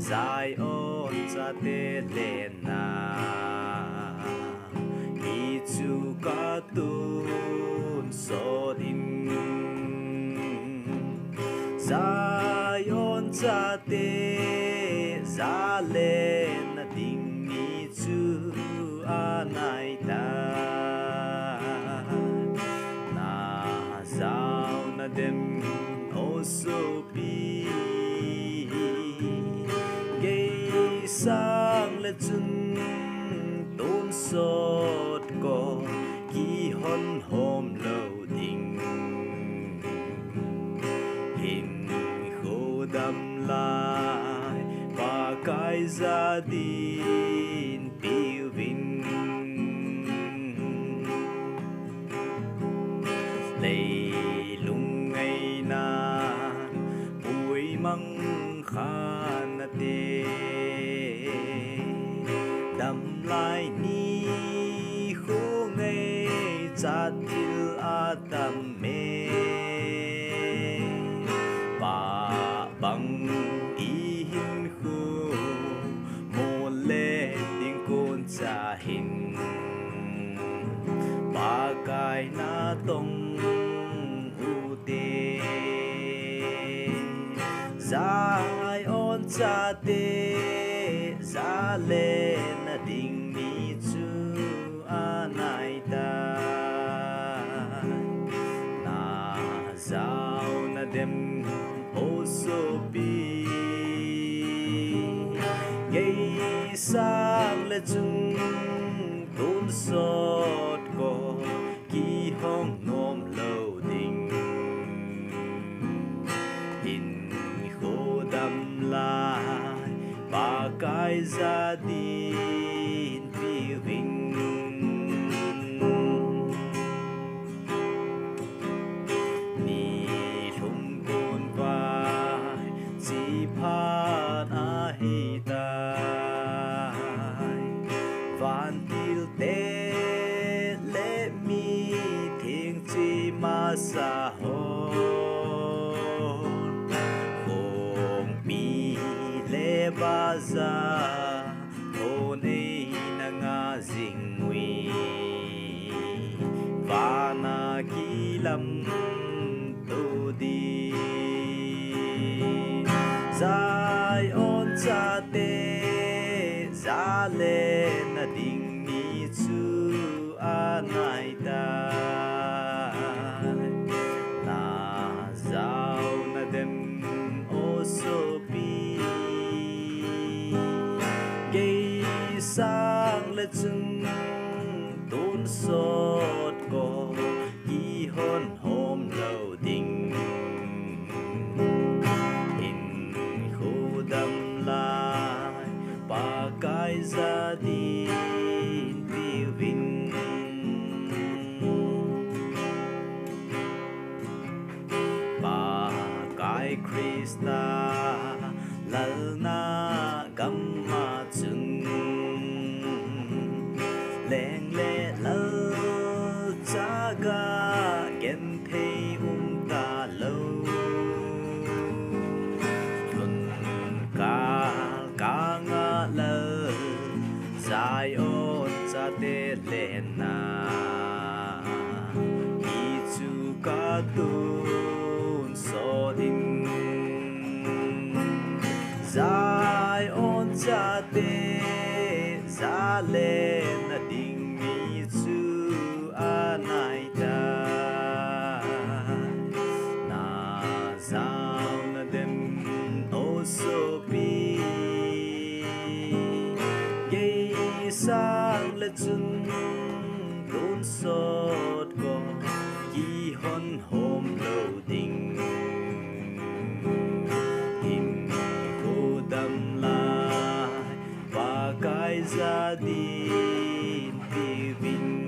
Zion cha te le na i chu ka tun so din Zion cha te za le na ding ni chu anai ta na zao na dem o so pi sang le chun tôn sốt có kỳ hôn hôm lâu đình hình khô đâm lại và cái gia đình tiêu vinh lấy lung ngày na bụi măng khan tê đầm lại ni khu ngày chát til atam me ba bang i hin khu mo le ding kon cha hin ba kai na tong u te Zion cha te za lên ding ni chu anai ta na zao na dem o so pi gay sang le chung tôn sốt có kỳ hong nom lâu ding in khô đâm lại ba cái gia đình phiêu vinh ni thung côn vai chỉ phan a hi tai van tiêu tế lệ mi thiên chi ma sa hồn khong mi lệ ba za hồn ấy na nga ding nguy và na kỳ lâm tu đi Zion cha te za lên na ding ni chu anai ta na zao na dem o so pi gay sang le chung tôn sốt có kỳ hôn hôm lâu đình in khô đâm lại ba cái gia đình tiêu vinh ba cái Krista lal na gam ma chung leng le lal cha ga gen thei ta lâu luân ca ca nga lơ Zion cha te le na i chu ka tun so din Zion cha te za lên ding mi chu anai ta na zao na dem o so pi gay sang le chun tôn sốt có kỳ hôn hôm lâu đình in khô đâm lại và cái gia đình tiêu vinh